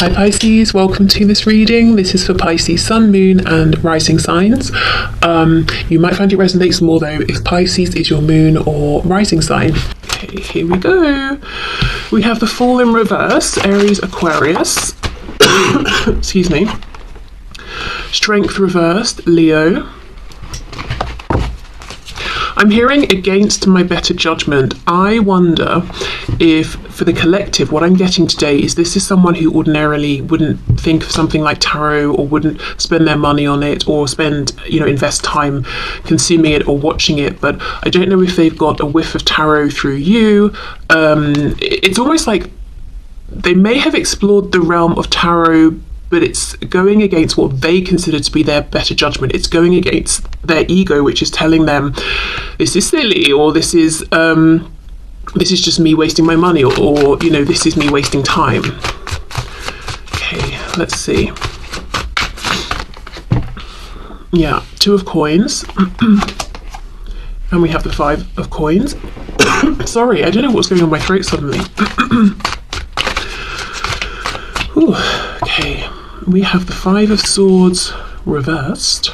Hi Pisces, welcome to this reading. This is for Pisces Sun, Moon and Rising signs. You might find it resonates more though if Pisces is your moon or rising sign. Okay, here we go. We have the Fool in reverse, Aries, Aquarius. Excuse me. Strength reversed, Leo. I'm hearing against my better judgment. I wonder if, for the collective, what I'm getting today is this is someone who ordinarily wouldn't think of something like tarot or wouldn't spend their money on it or invest time consuming it or watching it. But I don't know if they've got a whiff of tarot through you. It's almost like they may have explored the realm of tarot, but it's going against what they consider to be their better judgment. It's going against their ego, which is telling them this is silly, or this is just me wasting my money, or this is me wasting time. Okay, let's see. Yeah, 2 of coins. And we have the 5 of coins. Sorry, I don't know what's going on my throat suddenly. Ooh, okay. We have the 5 of Swords reversed,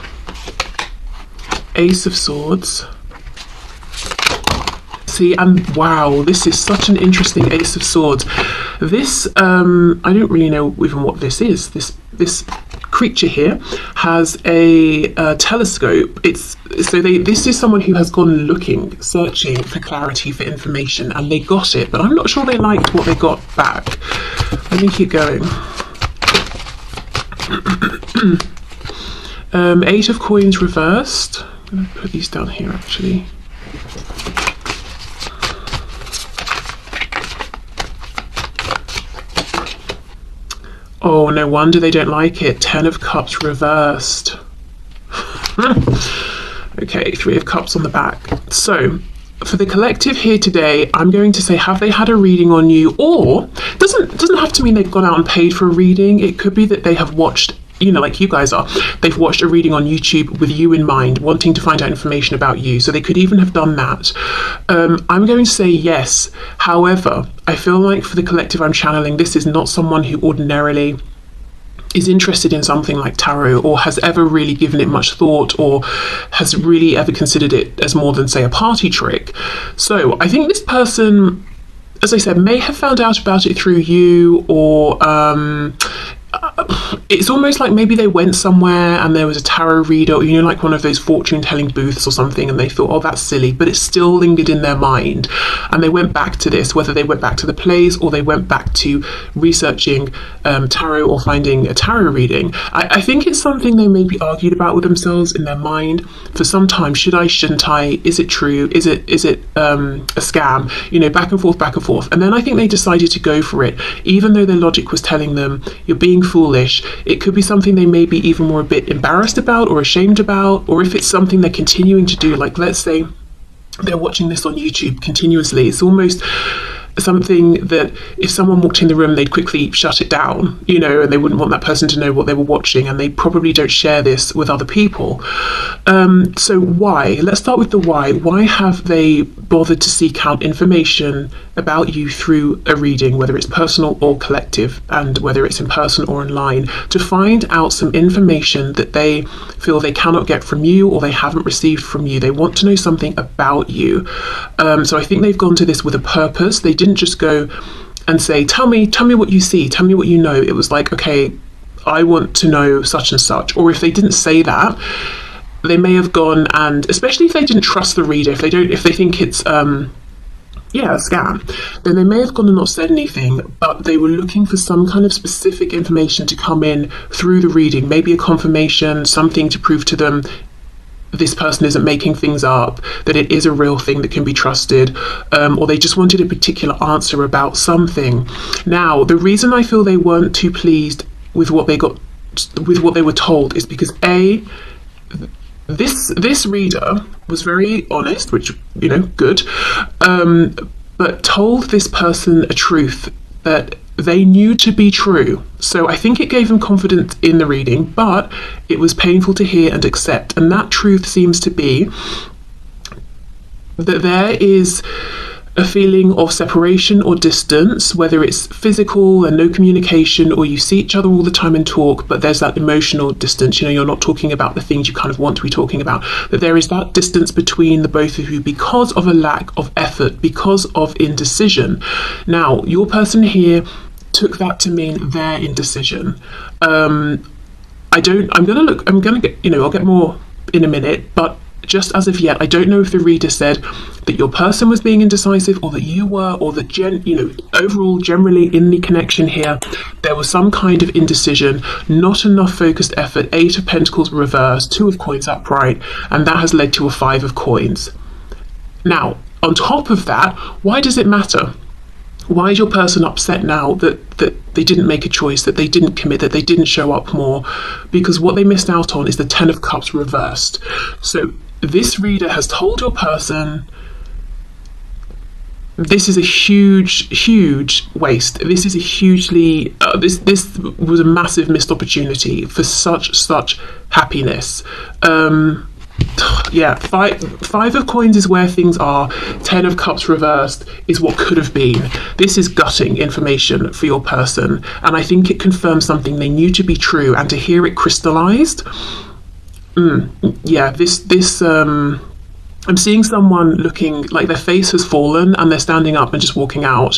Ace of Swords. See, and wow, this is such an interesting Ace of Swords. This, I don't really know even what this is. This creature here has a telescope. This is someone who has gone looking, searching for clarity, for information, and they got it, but I'm not sure they liked what they got back. Let me keep going. 8 of coins reversed. I'm going to put these down here actually. Oh, no wonder they don't like it. 10 of cups reversed. Okay, 3 of cups on the back. So for the collective here today, I'm going to say, have they had a reading on you? Or doesn't have to mean they've gone out and paid for a reading. It could be that they have watched, like you guys are, they've watched a reading on YouTube with you in mind, wanting to find out information about you. So they could even have done that. I'm going to say yes. However, I feel like for the collective I'm channeling, this is not someone who ordinarily is interested in something like tarot or has ever really given it much thought or has really ever considered it as more than, say, a party trick. So I think this person, as I said, may have found out about it through you, or it's almost like maybe they went somewhere and there was a tarot reader, like one of those fortune telling booths or something, and they thought, oh, that's silly, but it still lingered in their mind, and they went back to this, whether they went back to the plays or they went back to researching tarot or finding a tarot reading. I think it's something they maybe argued about with themselves in their mind for some time. Should I, shouldn't I? Is it true? Is it a scam? Back and forth. And then I think they decided to go for it, even though their logic was telling them you're being foolish. It could be something they may be even more a bit embarrassed about or ashamed about, or if it's something they're continuing to do, like let's say they're watching this on YouTube continuously. It's almost something that if someone walked in the room, they'd quickly shut it down, and they wouldn't want that person to know what they were watching, and they probably don't share this with other people. So why? Let's start with the why. Why have they bothered to seek out information about you through a reading, whether it's personal or collective, and whether it's in person or online, to find out some information that they feel they cannot get from you or they haven't received from you? They want to know something about you. So I think they've gone to this with a purpose. They didn't just go and say, tell me what you see, tell me what you know. It was like, okay, I want to know such and such. Or if they didn't say that, they may have gone, and especially if they didn't trust the reader, if they think it's a scam, then they may have gone and not said anything, but they were looking for some kind of specific information to come in through the reading, maybe a confirmation, something to prove to them this person isn't making things up, that it is a real thing that can be trusted, or they just wanted a particular answer about something. Now, the reason I feel they weren't too pleased with what they got, with what they were told, is because this reader was very honest, which, good, but told this person a truth that they knew to be true. So I think it gave them confidence in the reading, but it was painful to hear and accept. And that truth seems to be that there is a feeling of separation or distance, whether it's physical and no communication, or you see each other all the time and talk, but there's that emotional distance. You know, you're not talking about the things you kind of want to be talking about, that there is that distance between the both of you because of a lack of effort, because of indecision. Now, your person here took that to mean their indecision. I'm gonna get, you know, I'll get more in a minute, but just as of yet, I don't know if the reader said that your person was being indecisive, or that you were, or that overall, generally in the connection here, there was some kind of indecision, not enough focused effort. 8 of Pentacles reversed, 2 of Coins upright, and that has led to a 5 of Coins. Now, on top of that, why does it matter? Why is your person upset now that they didn't make a choice, that they didn't commit, that they didn't show up more? Because what they missed out on is the 10 of Cups reversed. So this reader has told your person, this is a huge waste. This is a hugely, this was a massive missed opportunity for such happiness. Yeah, five of Coins is where things are. 10 of Cups reversed is what could have been. This is gutting information for your person, and I think it confirms something they knew to be true, and to hear it crystallized. Yeah, this I'm seeing someone looking like their face has fallen and they're standing up and just walking out.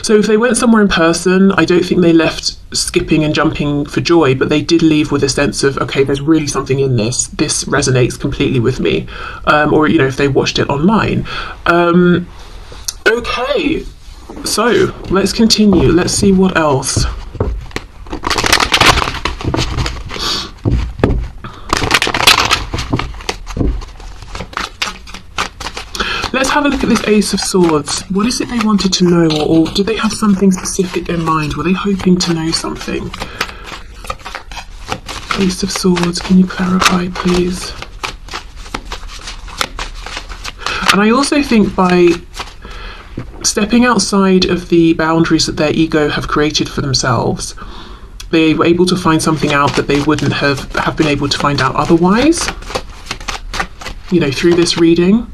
So if they went somewhere in person, I don't think they left skipping and jumping for joy, but they did leave with a sense of, okay, there's really something in this. This resonates completely with me. Or, you know, if they watched it online. Okay, so let's continue. Let's see what else. Let's have a look at this Ace of Swords. What is it they wanted to know, or did they have something specific in mind? Were they hoping to know something? Ace of Swords, can you clarify, please? And I also think by stepping outside of the boundaries that their ego have created for themselves, they were able to find something out that they wouldn't have been able to find out otherwise, you know, through this reading.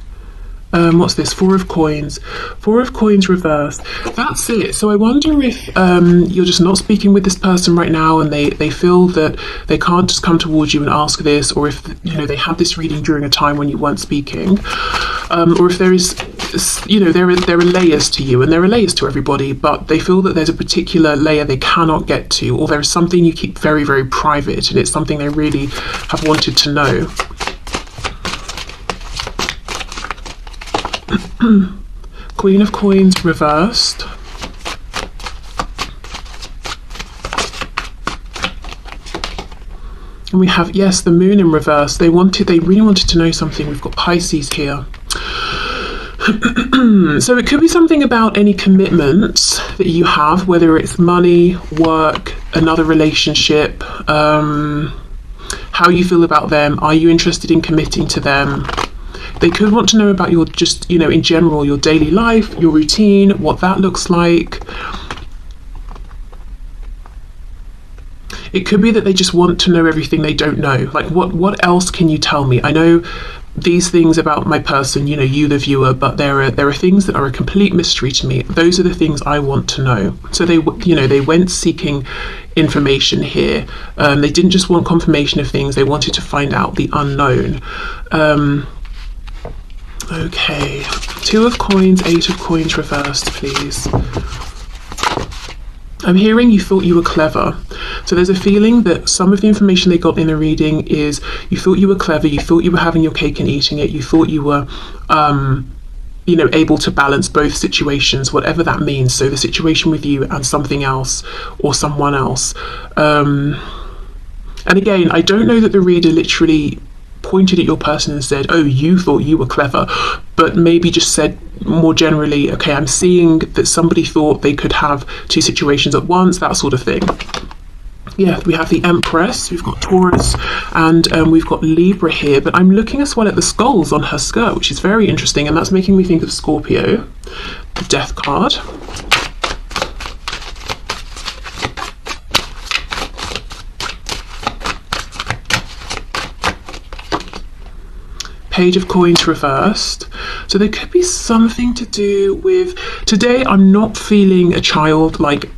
What's this? 4 of Coins. 4 of Coins reversed. That's it. So I wonder if you're just not speaking with this person right now, and they feel that they can't just come towards you and ask this, or if, you know, they had this reading during a time when you weren't speaking, or if there is, you know, there are layers to you, and there are layers to everybody, but they feel that there's a particular layer they cannot get to, or there is something you keep very, very private, and it's something they really have wanted to know. Queen of Coins reversed. And we have, yes, the Moon in reverse. They really wanted to know something. We've got Pisces here. So it could be something about any commitments that you have, whether it's money, work, another relationship, how you feel about them. Are you interested in committing to them? They could want to know about your, just, you know, in general, your daily life, your routine, what that looks like. It could be that they just want to know everything they don't know. Like, what else can you tell me? I know these things about my person, you know, you the viewer, but there are things that are a complete mystery to me. Those are the things I want to know. So they went seeking information here. They didn't just want confirmation of things. They wanted to find out the unknown. Okay, 2 of Coins, 8 of Coins reversed, please. I'm hearing you thought you were clever. So there's a feeling that some of the information they got in the reading is you thought you were clever, you thought you were having your cake and eating it, you thought you were, you know, able to balance both situations, whatever that means. So the situation with you and something else or someone else. And again, I don't know that the reader literally pointed at your person and said, oh, you thought you were clever, but maybe just said more generally, okay, I'm seeing that somebody thought they could have 2 situations at once, that sort of thing. Yeah, we have the Empress, we've got Taurus, and we've got Libra here, but I'm looking as well at the skulls on her skirt, which is very interesting, and that's making me think of Scorpio, the Death card. Page of Coins reversed. So there could be something to do with, today I'm not feeling a child, like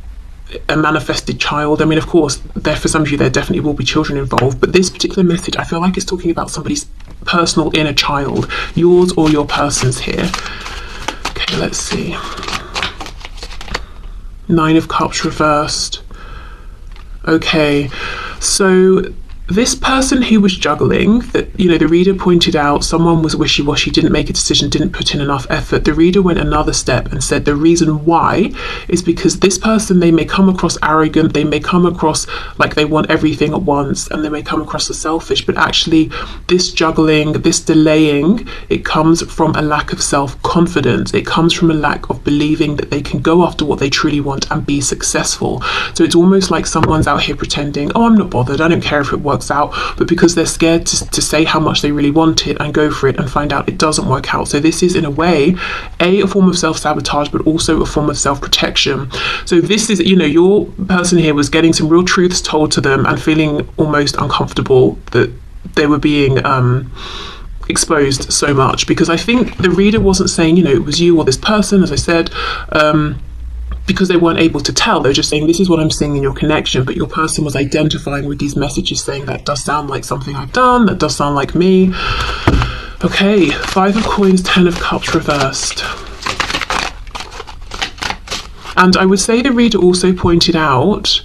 a manifested child. I mean, of course, there for some of you there definitely will be children involved, but this particular message, I feel like it's talking about somebody's personal inner child, yours or your person's here. Okay, let's see. Nine of Cups reversed. Okay, so this person who was juggling, that, you know, the reader pointed out someone was wishy-washy, didn't make a decision, didn't put in enough effort. The reader went another step and said the reason why is because this person, they may come across arrogant, they may come across like they want everything at once, and they may come across as selfish, but actually this juggling, this delaying, it comes from a lack of self-confidence. It comes from a lack of believing that they can go after what they truly want and be successful. So it's almost like someone's out here pretending, oh, I'm not bothered, I don't care if it works out, but because they're scared to say how much they really want it and go for it and find out it doesn't work out. So this is, in a way, a form of self-sabotage, but also a form of self-protection. So this is, you know, your person here was getting some real truths told to them and feeling almost uncomfortable that they were being exposed so much, because I think the reader wasn't saying, you know, it was you or this person, as I said, because they weren't able to tell. They're just saying, this is what I'm seeing in your connection, but your person was identifying with these messages saying, that does sound like something I've done, that does sound like me. Okay, Five of Coins, Ten of Cups reversed. And I would say the reader also pointed out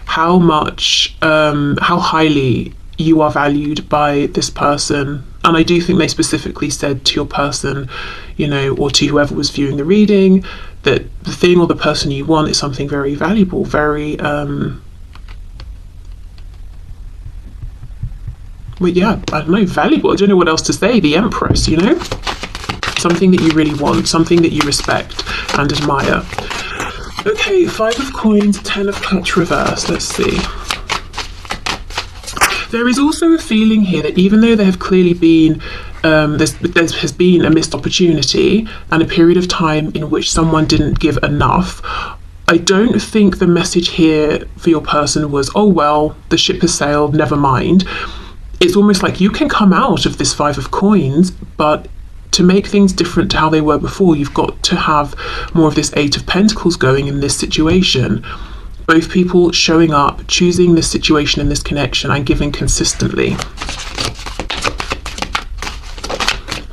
how much, how highly you are valued by this person. And I do think they specifically said to your person, you know, or to whoever was viewing the reading, that the thing or the person you want is something very valuable, very, well, yeah, I don't know, valuable. I don't know what else to say. The Empress, you know? Something that you really want, something that you respect and admire. Okay, Five of Coins, Ten of Cups reversed. Let's see. There is also a feeling here that even though there have clearly been, there has been a missed opportunity and a period of time in which someone didn't give enough, I don't think the message here for your person was, oh, well, the ship has sailed, never mind. It's almost like you can come out of this Five of Coins, but to make things different to how they were before, you've got to have more of this Eight of Pentacles going in this situation. Both people showing up, choosing this situation and this connection and giving consistently.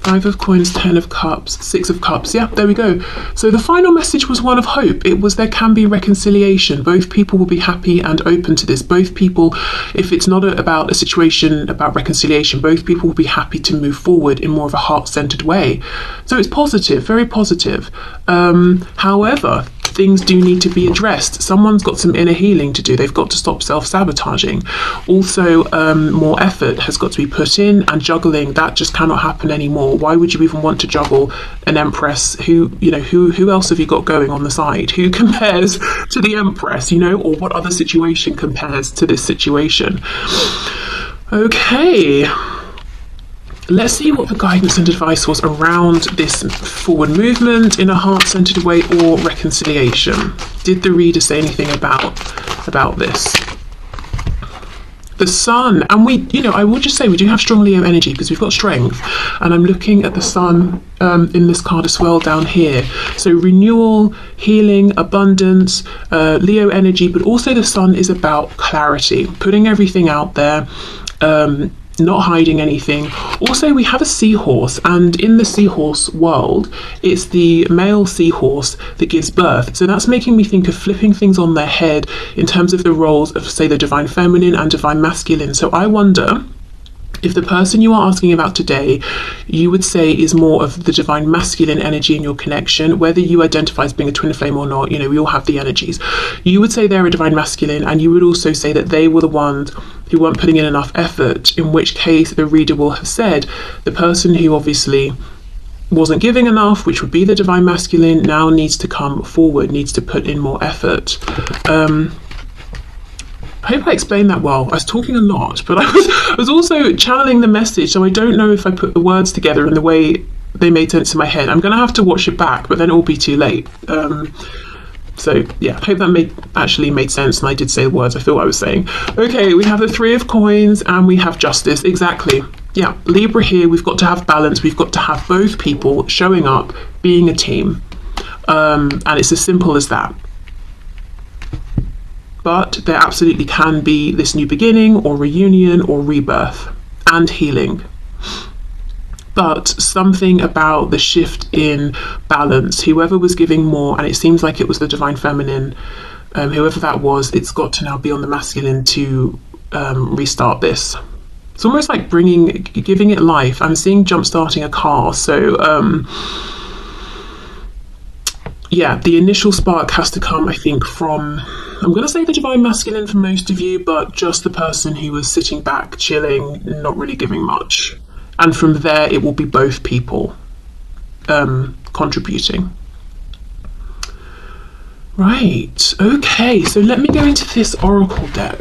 Five of Coins, Ten of Cups, Six of Cups. Yeah, there we go. So the final message was one of hope. It was there can be reconciliation. Both people will be happy and open to this. Both people, if it's not about a situation about reconciliation, both people will be happy to move forward in more of a heart-centered way. So it's positive, very positive. However, things do need to be addressed. Someone's got some inner healing to do. They've got to stop self-sabotaging. Also, more effort has got to be put in, and juggling, that just cannot happen anymore. Why would you even want to juggle an Empress? Who, you know, who else have you got going on the side? Who compares to the Empress, you know, or what other situation compares to this situation? Okay. Let's see what the guidance and advice was around this forward movement in a heart-centered way or reconciliation. Did the reader say anything about this? The Sun, and we, you know, I will just say we do have strong Leo energy because we've got strength, and I'm looking at the Sun in this card as well down here. So renewal, healing, abundance, Leo energy, but also the Sun is about clarity, putting everything out there, not hiding anything. Also, we have a seahorse, and in the seahorse world, it's the male seahorse that gives birth. So that's making me think of flipping things on their head in terms of the roles of, say, the divine feminine and divine masculine. So I wonder if the person you are asking about today, you would say is more of the divine masculine energy in your connection, whether you identify as being a twin flame or not, you know, we all have the energies. You would say they're a divine masculine, and you would also say that they were the ones who weren't putting in enough effort, in which case the reader will have said the person who obviously wasn't giving enough, which would be the divine masculine, now needs to come forward, needs to put in more effort. I hope I explained that well. I was talking a lot, but I was also channeling the message, so I don't know if I put the words together in the way they made sense in my head. I'm going to have to watch it back, but then it will be too late. So yeah, I hope that actually made sense, and I did say the words I thought I was saying. Okay, we have the Three of Coins and we have Justice. Exactly. Yeah, Libra here, we've got to have balance. We've got to have both people showing up, being a team. And it's as simple as that. But there absolutely can be this new beginning or reunion or rebirth and healing. But something about the shift in balance, whoever was giving more, and it seems like it was the divine feminine, whoever that was, it's got to now be on the masculine to restart this. It's almost like giving it life. I'm seeing jump-starting a car. So yeah, the initial spark has to come, I think, from, I'm going to say the divine masculine for most of you, but just the person who was sitting back, chilling, not really giving much. And from there, it will be both people contributing. Right, okay, so let me go into this oracle deck.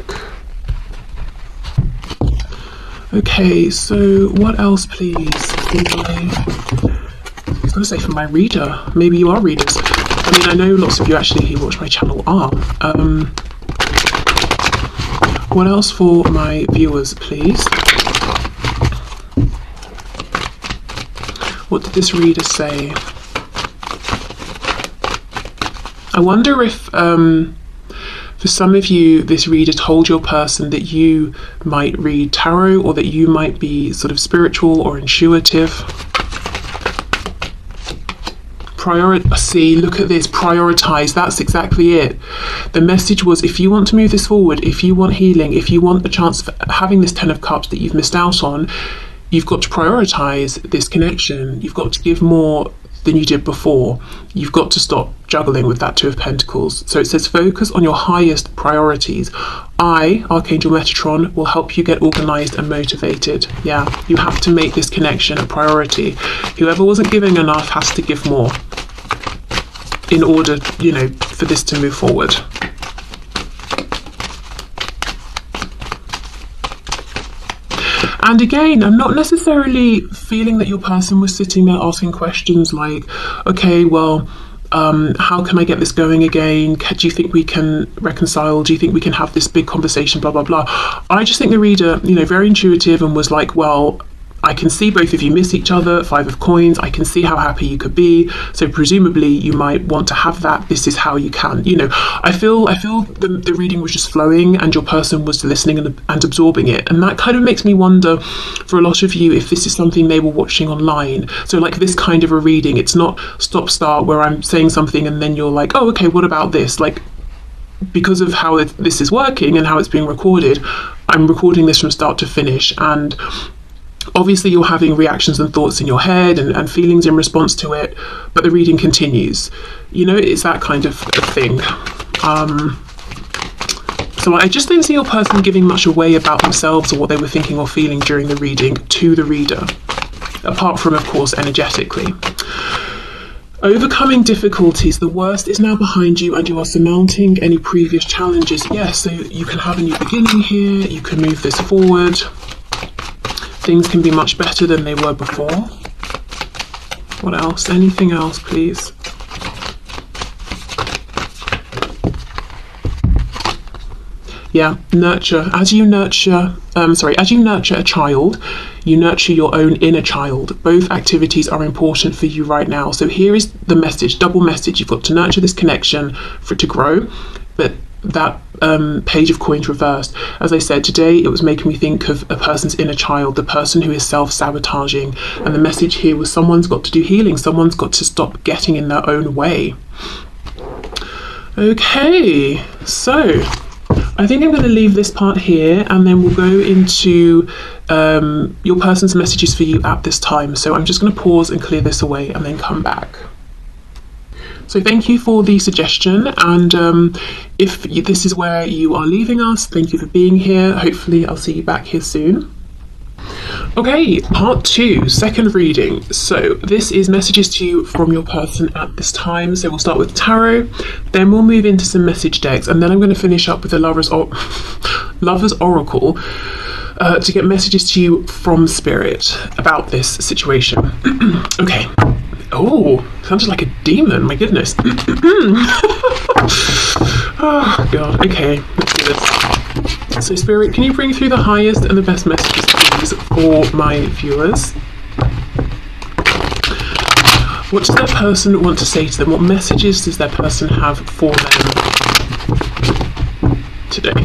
Okay, so what else, please? I was going to say for my reader. Maybe you are readers. I mean, I know lots of you actually who watch my channel are. What else for my viewers, please? What did this reader say? I wonder if, for some of you, this reader told your person that you might read tarot or that you might be sort of spiritual or intuitive. See, look at this, prioritize, that's exactly it. The message was, if you want to move this forward, if you want healing, if you want the chance of having this 10 of Cups that you've missed out on, you've got to prioritize this connection. You've got to give more than you did before. You've got to stop juggling with that 2 of Pentacles. So it says focus on your highest priorities. I, Archangel Metatron, will help you get organized and motivated. Yeah, you have to make this connection a priority. Whoever wasn't giving enough has to give more in order, you know, for this to move forward. And again, I'm not necessarily feeling that your person was sitting there asking questions like, okay, well, how can I get this going again? Do you think we can reconcile? Do you think we can have this big conversation? Blah, blah, blah. I just think the reader, you know, very intuitive and was like, well, I can see both of you miss each other, 5 of Coins. I can see how happy you could be. So presumably you might want to have that. This is how you can, you know, I feel the reading was just flowing and your person was listening and absorbing it. And that kind of makes me wonder for a lot of you if this is something they were watching online. So like this kind of a reading, it's not stop start where I'm saying something and then you're like, oh, okay, what about this? Like, because of how this is working and how it's being recorded, I'm recording this from start to finish. And obviously you're having reactions and thoughts in your head and feelings in response to it, but the reading continues. You know, it's that kind of thing. So I just didn't see your person giving much away about themselves or what they were thinking or feeling during the reading to the reader, apart from, of course, energetically. Overcoming difficulties. The worst is now behind you and you are surmounting any previous challenges. Yes, so you can have a new beginning here. You can move this forward. Things can be much better than they were before. What else? Anything else, please? Yeah, nurture. As you nurture a child, you nurture your own inner child. Both activities are important for you right now. So here is the message, double message. You've got to nurture this connection for it to grow, but that Page of Coins reversed. As I said, today it was making me think of a person's inner child, the person who is self-sabotaging. And the message here was someone's got to do healing. Someone's got to stop getting in their own way. Okay, so I think I'm going to leave this part here and then we'll go into your person's messages for you at this time. So I'm just going to pause and clear this away and then come back. So thank you for the suggestion, and if this is where you are leaving us, thank you for being here. Hopefully I'll see you back here soon. Okay, part 2, second reading. So this is messages to you from your person at this time. So we'll start with tarot, then we'll move into some message decks, and then I'm going to finish up with the Lover's Oracle to get messages to you from Spirit about this situation. Okay. Oh, sounded like a demon, my goodness. Oh, God. Okay, let's do this. So, Spirit, can you bring through the highest and the best messages, please, or my viewers. What does their person want to say to them? What messages does their person have for them today,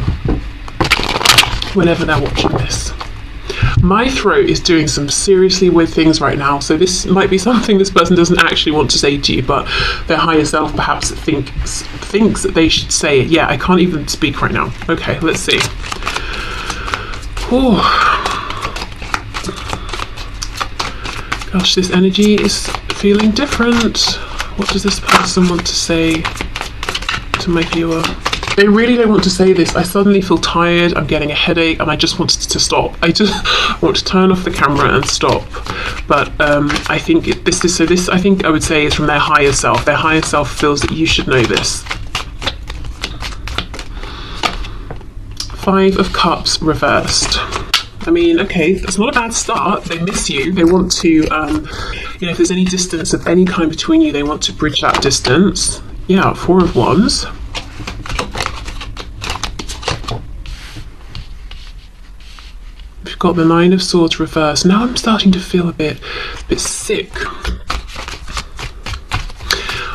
whenever they're watching this? My throat is doing some seriously weird things right now, so this might be something this person doesn't actually want to say to you, but their higher self perhaps thinks that they should say it. Yeah, I can't even speak right now. Okay, let's see. Oh. Gosh, this energy is feeling different. What does this person want to say to my viewer? They really don't want to say this. I suddenly feel tired, I'm getting a headache, and I just want to stop. I just want to turn off the camera and stop. But I think this I think I would say is from their higher self. Their higher self feels that you should know this. 5 of Cups reversed. I mean, okay, that's not a bad start. They miss you. They want to, if there's any distance of any kind between you, they want to bridge that distance. Yeah, 4 of Wands. We've got the 9 of Swords reversed. Now I'm starting to feel a bit sick.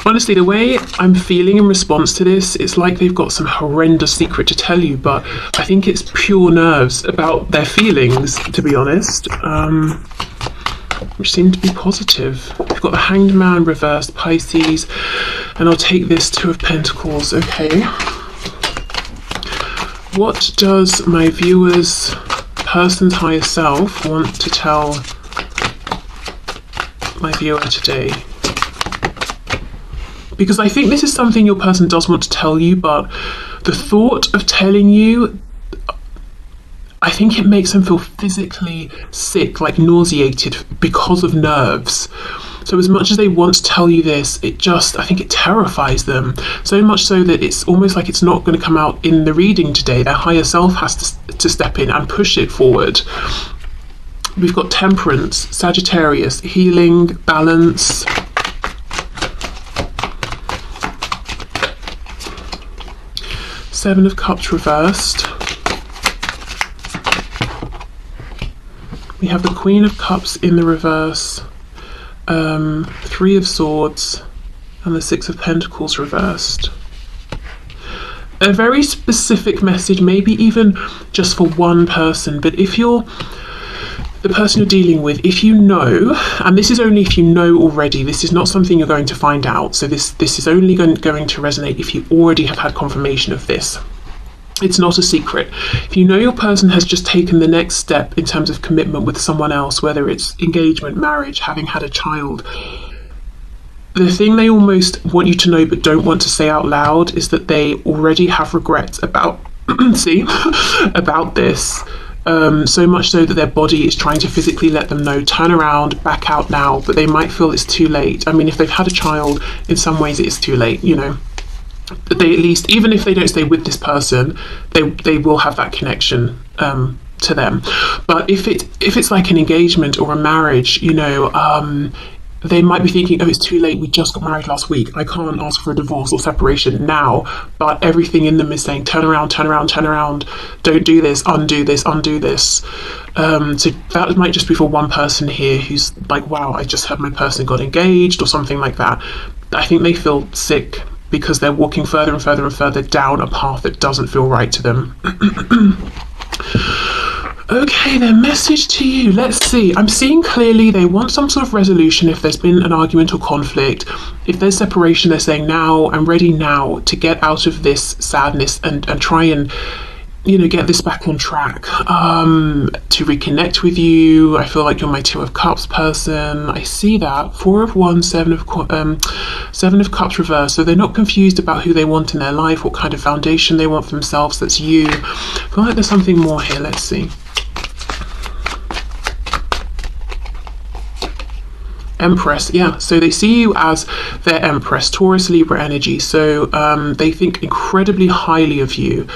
Honestly, the way I'm feeling in response to this, it's like they've got some horrendous secret to tell you, but I think it's pure nerves about their feelings, to be honest, which seem to be positive. We've got the Hanged Man reversed, Pisces, and I'll take this 2 of Pentacles. Okay. What does my viewer's person's higher self want to tell my viewer today? Because I think this is something your person does want to tell you, but the thought of telling you, I think it makes them feel physically sick, like nauseated because of nerves. So as much as they want to tell you this, I think it terrifies them. So much so that it's almost like it's not going to come out in the reading today. Their higher self has to step in and push it forward. We've got Temperance, Sagittarius, healing, balance. Seven of Cups reversed. We have the Queen of Cups in the reverse, 3 of Swords, and the 6 of Pentacles reversed. A very specific message, maybe even just for one person, but if you're the person you're dealing with, if you know, and this is only if you know already, this is not something you're going to find out, so this is only going to resonate if you already have had confirmation of this. It's not a secret. If you know your person has just taken the next step in terms of commitment with someone else, whether it's engagement, marriage, having had a child, the thing they almost want you to know but don't want to say out loud is that they already have regrets about about this. So much so that their body is trying to physically let them know, turn around, back out now, but they might feel it's too late. I mean, if they've had a child, in some ways it is too late, you know. But they at least, even if they don't stay with this person, they will have that connection to them. But if it's like an engagement or a marriage, you know, they might be thinking, oh, it's too late, we just got married last week, I can't ask for a divorce or separation now. But everything in them is saying, turn around, turn around, turn around, don't do this, undo this, undo this. So that might just be for one person here who's like, wow, I just heard my person got engaged or something like that. I think they feel sick because they're walking further and further and further down a path that doesn't feel right to them. Okay, their message to you. Let's see. I'm seeing clearly they want some sort of resolution if there's been an argument or conflict. If there's separation, they're saying, now, I'm ready now to get out of this sadness and try and, you know, get this back on track, to reconnect with you. I feel like you're my 2 of Cups person. I see that. 4 of Wands, 7 of Cups reversed. So they're not confused about who they want in their life, what kind of foundation they want for themselves. That's you. I feel like there's something more here. Let's see. Empress, yeah, so they see you as their Empress, Taurus, Libra energy, so they think incredibly highly of you.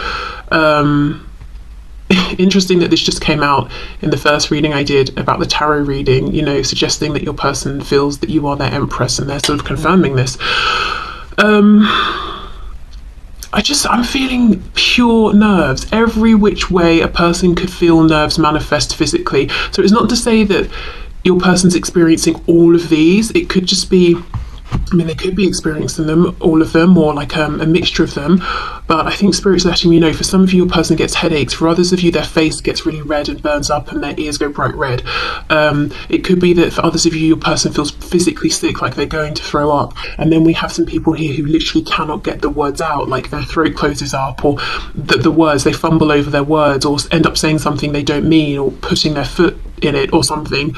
Interesting that this just came out in the first reading I did about the tarot reading, you know, suggesting that your person feels that you are their Empress, and they're sort of confirming this. I'm feeling pure nerves. Every which way a person could feel nerves manifest physically. So it's not to say that your person's experiencing all of these. It could just be, I mean, they could be experiencing them, all of them, or like a mixture of them. But I think Spirit's letting me know, for some of you, your person gets headaches. For others of you, their face gets really red and burns up and their ears go bright red. It could be that for others of you, your person feels physically sick, like they're going to throw up. And then we have some people here who literally cannot get the words out, like their throat closes up, or the words, they fumble over their words, or end up saying something they don't mean, or putting their foot in it or something.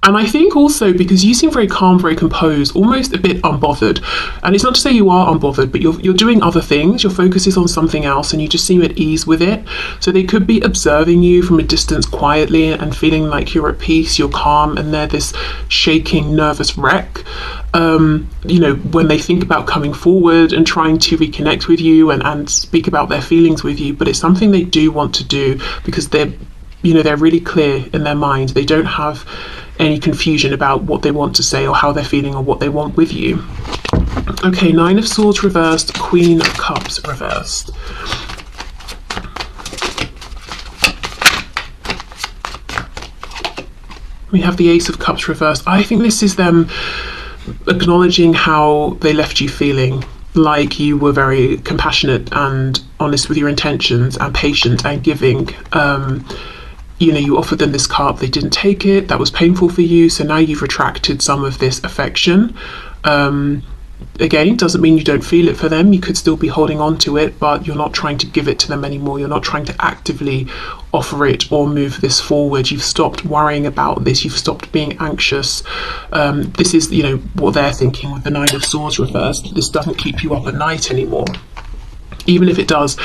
And I think also, because you seem very calm, very composed, almost a bit unbothered. And it's not to say you are unbothered, but you're doing other things. Your focus is on something else and you just seem at ease with it. So they could be observing you from a distance quietly and feeling like you're at peace, you're calm, and they're this shaking, nervous wreck. When they think about coming forward and trying to reconnect with you and speak about their feelings with you, but it's something they do want to do because they're really clear in their mind. They don't have any confusion about what they want to say or how they're feeling or what they want with you. Okay, Nine of Swords reversed, Queen of Cups reversed. We have the Ace of Cups reversed. I think this is them acknowledging how they left you feeling, like you were very compassionate and honest with your intentions and patient and giving. You offered them this cup, they didn't take it, that was painful for you, so now you've retracted some of this affection. Again, doesn't mean you don't feel it for them, you could still be holding on to it, but you're not trying to give it to them anymore, you're not trying to actively offer it or move this forward. You've stopped worrying about this, you've stopped being anxious. This is, what they're thinking with the Nine of Swords reversed. This doesn't keep you up at night anymore. Even if it does,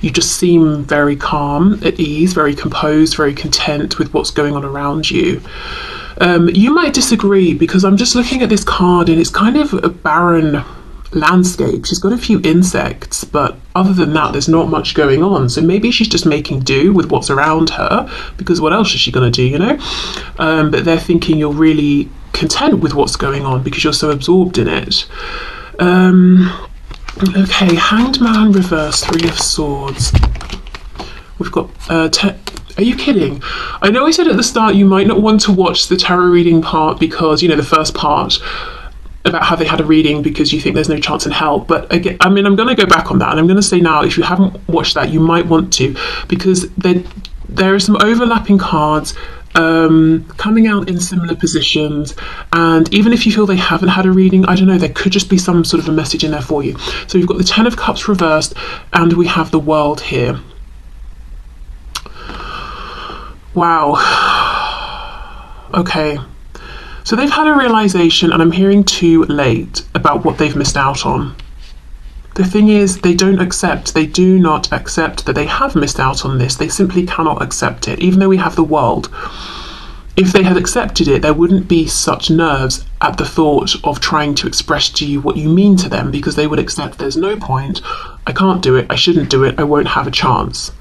you just seem very calm, at ease, very composed, very content with what's going on around you. You might disagree, because I'm just looking at this card and it's kind of a barren landscape. She's got a few insects, but other than that, there's not much going on. So maybe she's just making do with what's around her, because what else is she going to do, But they're thinking you're really content with what's going on because you're so absorbed in it. Okay, Hanged Man reverse, Three of Swords. We've got are you kidding? I know I said at the start you might not want to watch the tarot reading part because, the first part about how they had a reading because you think there's no chance in hell. But again, I'm going to go back on that, and I'm going to say now, if you haven't watched that, you might want to, because there are some overlapping cards coming out in similar positions, and even if you feel they haven't had a reading, I don't know, there could just be some sort of a message in there for you. So we've got the Ten of Cups reversed and we have the World here. Wow. Okay, so they've had a realization, and I'm hearing too late, about what they've missed out on. The thing is, they do not accept that they have missed out on this. They simply cannot accept it, even though we have the World. If they had accepted it, there wouldn't be such nerves at the thought of trying to express to you what you mean to them, because they would accept there's no point, I can't do it, I shouldn't do it, I won't have a chance.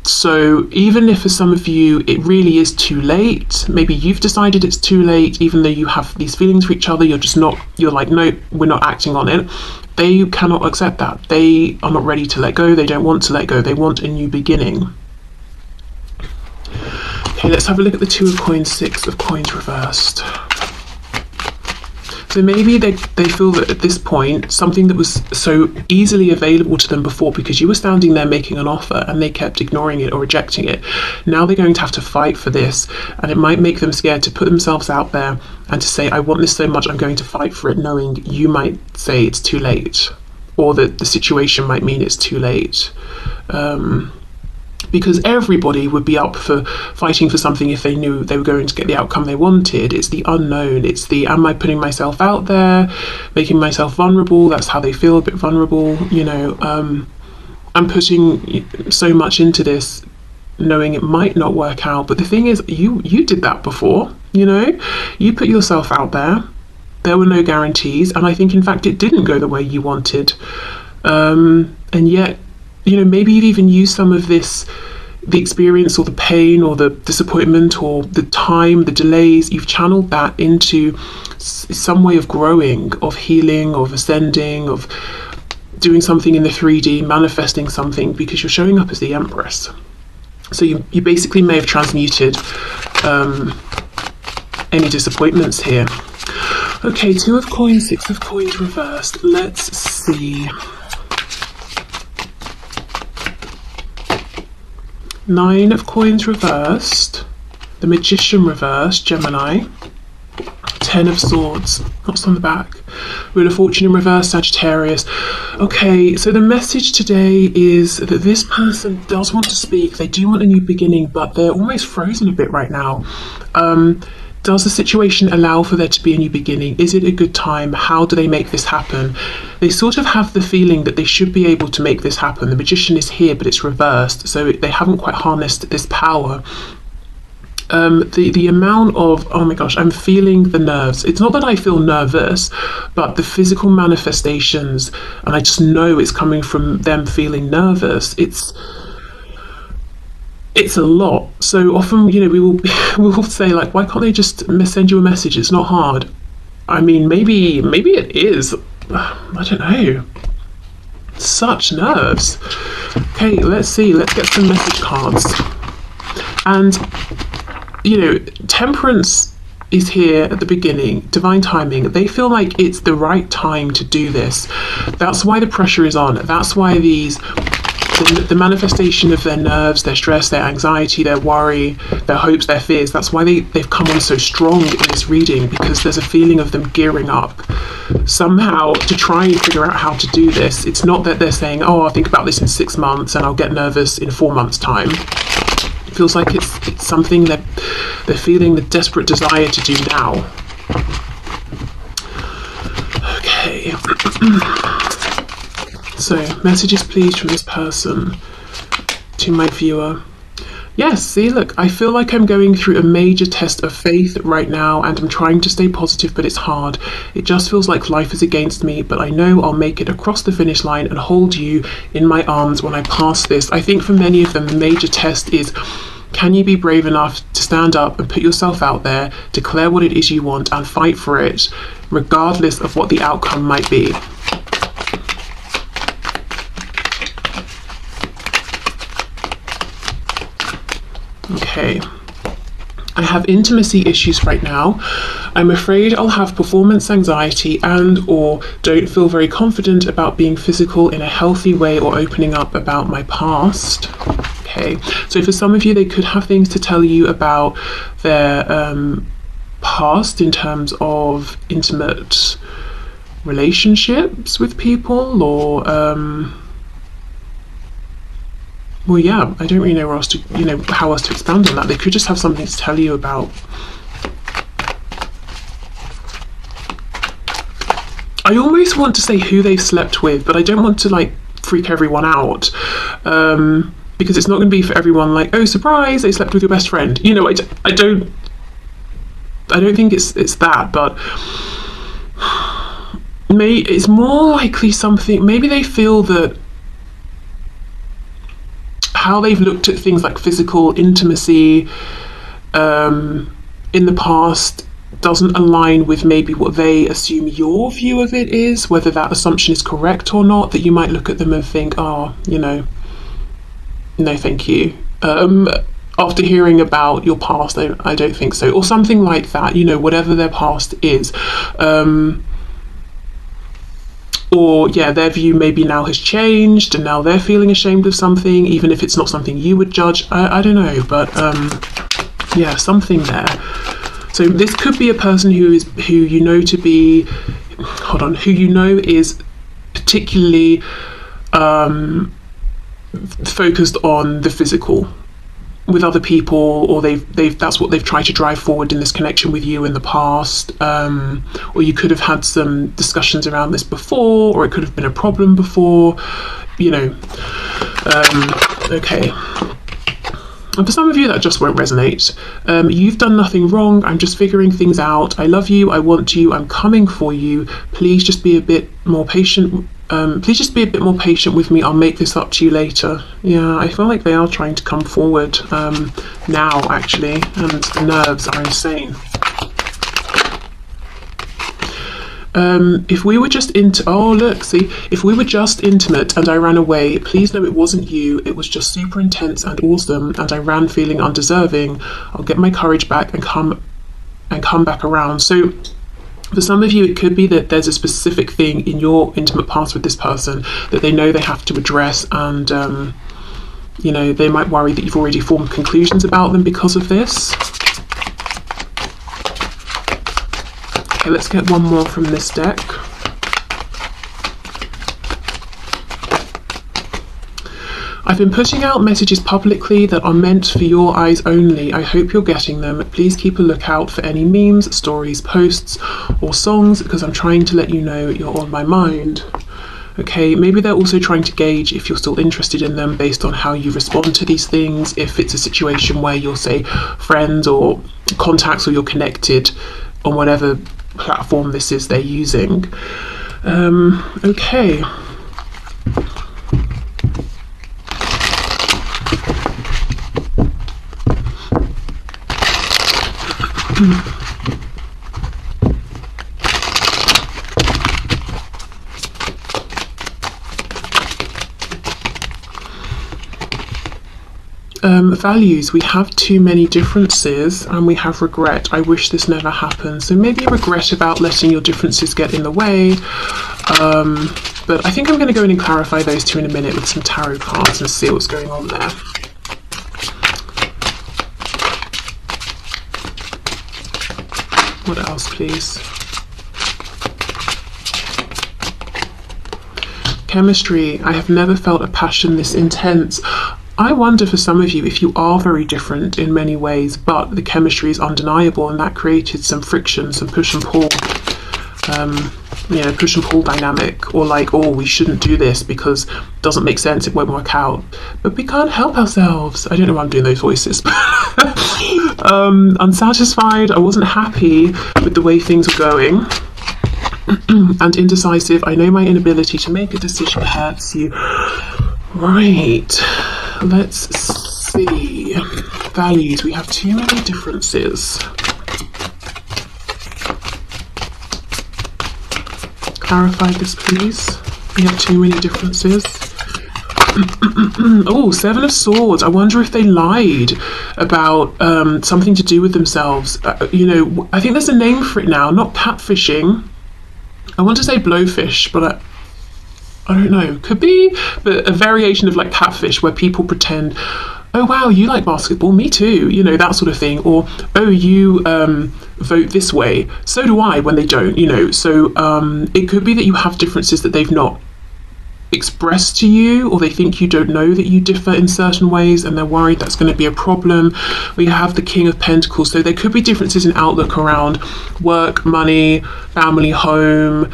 So even if for some of you it really is too late, maybe you've decided it's too late, even though you have these feelings for each other, you're like, no, we're not acting on it. They cannot accept that. They are not ready to let go. They don't want to let go. They want a new beginning. Okay, let's have a look at the Two of Coins, Six of Coins reversed. So maybe they feel that at this point, something that was so easily available to them before because you were standing there making an offer and they kept ignoring it or rejecting it, now they're going to have to fight for this, and it might make them scared to put themselves out there and to say, I want this so much, I'm going to fight for it, knowing you might say it's too late, or that the situation might mean it's too late. Because everybody would be up for fighting for something if they knew they were going to get the outcome they wanted. It's the unknown. It's the, am I putting myself out there, making myself vulnerable? That's how they feel, a bit vulnerable. I'm putting so much into this, knowing it might not work out. But the thing is, you did that before, You put yourself out there. There were no guarantees. And I think, in fact, it didn't go the way you wanted. And yet, maybe you've even used some of this the experience or the pain or the disappointment or the time, the delays, you've channeled that into some way of growing, of healing, of ascending, of doing something in the 3D, manifesting something, because you're showing up as the Empress. So you basically may have transmuted any disappointments here. Okay, 2 of coins, 6 of coins reversed. Let's see. 9 of coins reversed. The Magician reversed, Gemini. 10 of swords, what's on the back? Wheel of Fortune in reverse, Sagittarius. Okay, so the message today is that this person does want to speak. They do want a new beginning, but they're almost frozen a bit right now. Does the situation allow for there to be a new beginning? Is it a good time? How do they make this happen? They sort of have the feeling that they should be able to make this happen. The Magician is here, but it's reversed, so they haven't quite harnessed this power. The amount of, oh my gosh, I'm feeling the nerves. It's not that I feel nervous, but the physical manifestations, and I just know it's coming from them feeling nervous. It's a lot. So often, you know, we will say, like, why can't they just send you a message? It's not hard. I mean, maybe it is. I don't know. Such nerves. Okay, let's see. Let's get some message cards. And, you know, Temperance is here at the beginning, divine timing. They feel like it's the right time to do this. That's why the pressure is on. That's why the manifestation of their nerves, their stress, their anxiety, their worry, their hopes, their fears, that's why they've come on so strong in this reading, because there's a feeling of them gearing up somehow to try and figure out how to do this. It's not that they're saying, oh, I'll think about this in 6 months and I'll get nervous in 4 months' time. It feels like it's something that they're feeling the desperate desire to do now. Okay. So, messages please from this person to my viewer. Yes, see, look, I feel like I'm going through a major test of faith right now, and I'm trying to stay positive, but it's hard. It just feels like life is against me, but I know I'll make it across the finish line and hold you in my arms when I pass this. I think for many of them, the major test is, can you be brave enough to stand up and put yourself out there, declare what it is you want, and fight for it, regardless of what the outcome might be. Okay, I have intimacy issues right now. I'm afraid I'll have performance anxiety and or don't feel very confident about being physical in a healthy way or opening up about my past. Okay, so for some of you, they could have things to tell you about their past in terms of intimate relationships with people, or well, yeah, I don't really know where else to, you know, how else to expand on that. They could just have something to tell you about. I almost want to say who they've slept with, but I don't want to, like, freak everyone out, because it's not going to be for everyone like, oh, surprise, they slept with your best friend. You know, I don't think it's that, but it's more likely something, maybe they feel that how they've looked at things like physical intimacy in the past doesn't align with maybe what they assume your view of it is, whether that assumption is correct or not, that you might look at them and think, oh, you know, no thank you. After hearing about your past, I don't think so, or something like that, you know, whatever their past is. Or, yeah, their view maybe now has changed and now they're feeling ashamed of something, even if it's not something you would judge. I don't know, but yeah, something there. So this could be a person who you know to be, who you know is particularly focused on the physical with other people, or that's what they've tried to drive forward in this connection with you in the past, or you could have had some discussions around this before, or it could have been a problem before, you know. Okay, and for some of you that just won't resonate. You've done nothing wrong, I'm just figuring things out, I love you, I want you, I'm coming for you, please just be a bit more patient Please just be a bit more patient with me. I'll make this up to you later. Yeah, I feel like they are trying to come forward now, actually, and the nerves are insane. If we were just if we were just intimate and I ran away, please know it wasn't you. It was just super intense and awesome, and I ran feeling undeserving. I'll get my courage back and come back around. So for some of you, it could be that there's a specific thing in your intimate past with this person that they know they have to address, and you know, they might worry that you've already formed conclusions about them because of this. Okay, let's get one more from this deck. I've been putting out messages publicly that are meant for your eyes only. I hope you're getting them. Please keep a lookout for any memes, stories, posts, or songs, because I'm trying to let you know you're on my mind. Okay, maybe they're also trying to gauge if you're still interested in them based on how you respond to these things. If it's a situation where you're, say, friends or contacts, or you're connected on whatever platform this is they're using. Okay. Values, we have too many differences and we have regret. I wish this never happened. So maybe regret about letting your differences get in the way. But I think I'm going to go in and clarify those two in a minute with some tarot cards and see what's going on there. What else, please? Chemistry, I have never felt a passion this intense. I wonder for some of you if you are very different in many ways, but the chemistry is undeniable, and that created some friction, some push and pull, you know, push and pull dynamic, or like, oh, we shouldn't do this because it doesn't make sense, it won't work out. But we can't help ourselves. I don't know why I'm doing those voices. Unsatisfied, I wasn't happy with the way things were going. And indecisive, I know my inability to make a decision hurts you. Right, let's see. Values, we have too many differences. Clarify this, please. We have too many differences. Oh, Seven of Swords. I wonder if they lied about something to do with themselves. You know, I think there's a name for it now, not catfishing. I want to say blowfish, but I don't know. Could be, but a variation of like catfish, where people pretend, oh wow, you like basketball, me too, you know, that sort of thing. Or, oh, you vote this way, so do I, when they don't, you know. So it could be that you have differences that they've not expressed to you, or they think you don't know that you differ in certain ways, and they're worried that's going to be a problem. We have the King of Pentacles, so there could be differences in outlook around work, money, family, home,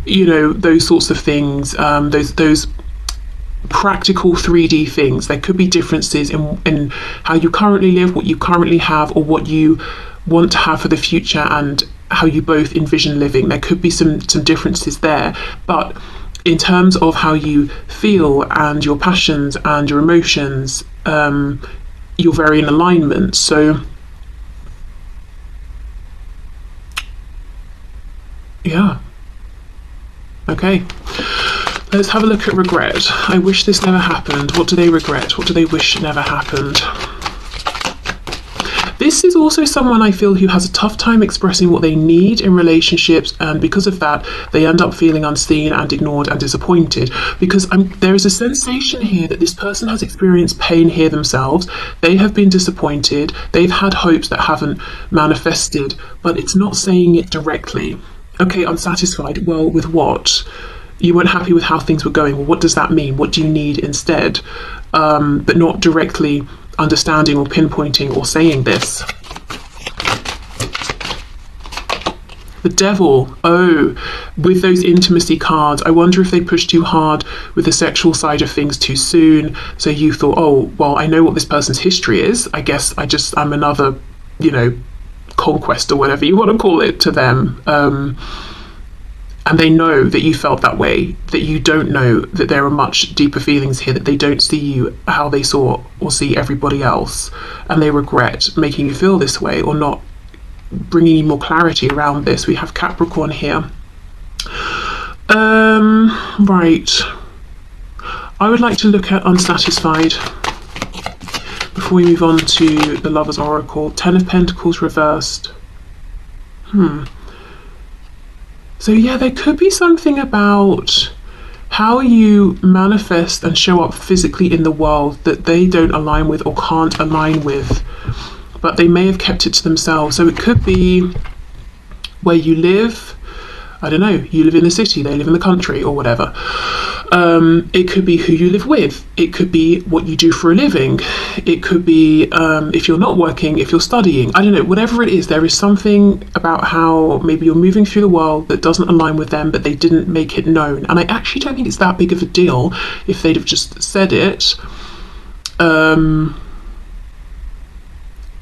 you know, those sorts of things, those practical 3D things. There could be differences in how you currently live, what you currently have, or what you want to have for the future, and how you both envision living. There could be some differences there, but in terms of how you feel and your passions and your emotions, you're very in alignment. So yeah, okay, let's have a look at regret. I wish this never happened. What do they regret? What do they wish never happened? This is also someone I feel who has a tough time expressing what they need in relationships, and because of that they end up feeling unseen and ignored and disappointed, because there is a sensation here that this person has experienced pain here themselves. They have been disappointed, they've had hopes that haven't manifested, but it's not saying it directly. Okay, unsatisfied, well, with what? You weren't happy with how things were going. Well, what does that mean? What do you need instead? But not directly understanding or pinpointing or saying this. The Devil, oh, with those intimacy cards, I wonder if they pushed too hard with the sexual side of things too soon. So you thought, oh, well, I know what this person's history is. I guess I'm another, you know, conquest or whatever you want to call it to them. And they know that you felt that way, that you don't know that there are much deeper feelings here, that they don't see you how they saw or see everybody else. And they regret making you feel this way or not bringing you more clarity around this. We have Capricorn here. Right. I would like to look at unsatisfied before we move on to the Lover's Oracle. 10 of Pentacles reversed. So yeah, there could be something about how you manifest and show up physically in the world that they don't align with or can't align with, but they may have kept it to themselves. So it could be where you live. I don't know, you live in the city, they live in the country, or whatever. It could be who you live with. It could be what you do for a living. It could be if you're not working, if you're studying. I don't know, whatever it is, there is something about how maybe you're moving through the world that doesn't align with them, but they didn't make it known. And I actually don't think it's that big of a deal if they'd have just said it.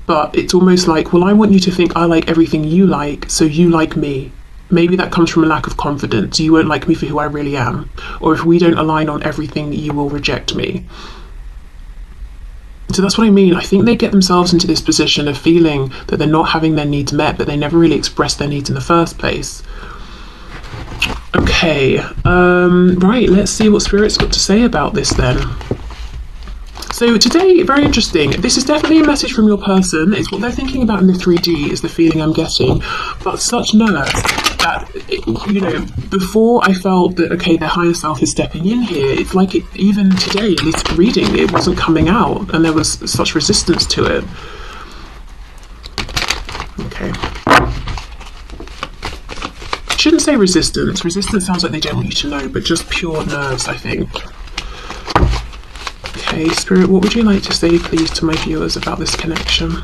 But it's almost like, well, I want you to think I like everything you like, so you like me. Maybe that comes from a lack of confidence. You won't like me for who I really am. Or if we don't align on everything, you will reject me. So that's what I mean. I think they get themselves into this position of feeling that they're not having their needs met, but they never really expressed their needs in the first place. Okay, right, let's see what Spirit's got to say about this then. So today, very interesting. This is definitely a message from your person. It's what they're thinking about in the 3D is the feeling I'm getting. But such nerves that, you know, before I felt that, okay, their higher self is stepping in here, it's like it, even today, in this reading, it wasn't coming out and there was such resistance to it. Okay. I shouldn't say resistance. Resistance sounds like they don't want you to know, but just pure nerves, I think. Okay, Spirit, what would you like to say, please, to my viewers about this connection?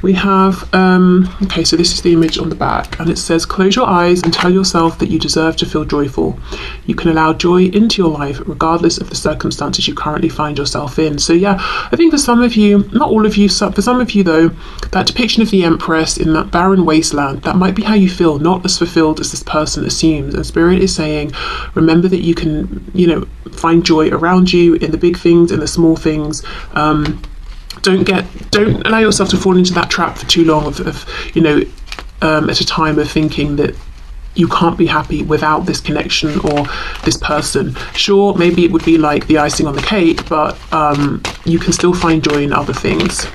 We have, okay, so this is the image on the back, and it says, close your eyes and tell yourself that you deserve to feel joyful. You can allow joy into your life regardless of the circumstances you currently find yourself in. So yeah, I think for some of you, not all of you, for some of you though, that depiction of the Empress in that barren wasteland, that might be how you feel, not as fulfilled as this person assumes. And Spirit is saying, remember that you can, you know, find joy around you in the big things, in the small things. Don't allow yourself to fall into that trap for too long of you know, at a time of thinking that you can't be happy without this connection or this person. Sure, maybe it would be like the icing on the cake, but you can still find joy in other things.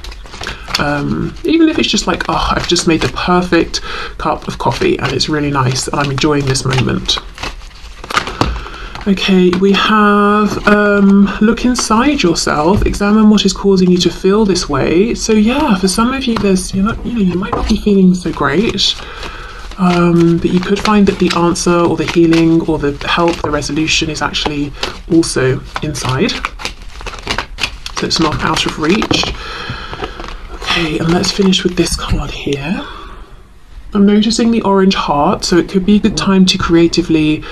Even if it's just like, oh, I've just made the perfect cup of coffee and it's really nice and I'm enjoying this moment. Okay, we have look inside yourself, examine what is causing you to feel this way. So yeah, for some of you, there's you might not be feeling so great, but you could find that the answer or the healing or the help, the resolution is actually also inside. So it's not out of reach. Okay, and let's finish with this card here. I'm noticing the orange heart, so it could be a good time to creatively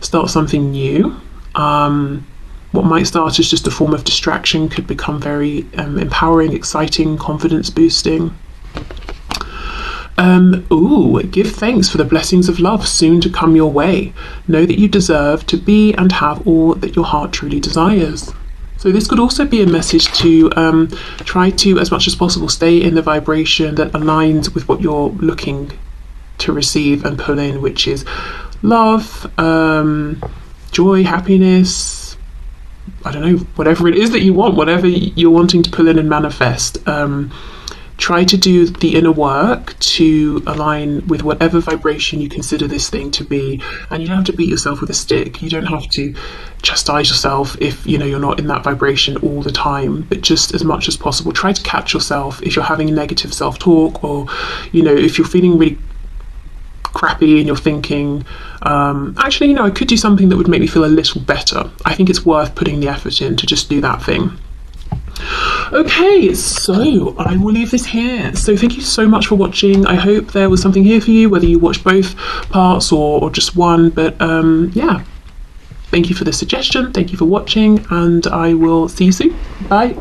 start something new. What might start as just a form of distraction could become very empowering, exciting, confidence boosting. Give thanks for the blessings of love soon to come your way. Know that you deserve to be and have all that your heart truly desires. So this could also be a message to try to, as much as possible, stay in the vibration that aligns with what you're looking to receive and pull in, which is love, joy, happiness, I don't know, whatever it is that you want, whatever you're wanting to pull in and manifest. Try to do the inner work to align with whatever vibration you consider this thing to be. And you don't have to beat yourself with a stick. You don't have to chastise yourself if you're not in that vibration all the time, but just as much as possible try to catch yourself if you're having negative self-talk, or if you're feeling really crappy and you're thinking, actually, I could do something that would make me feel a little better. I think it's worth putting the effort in to just do that thing. Okay, so I will leave this here. So thank you so much for watching. I hope there was something here for you, whether you watched both parts or just one. But yeah, thank you for the suggestion. Thank you for watching, and I will see you soon. Bye.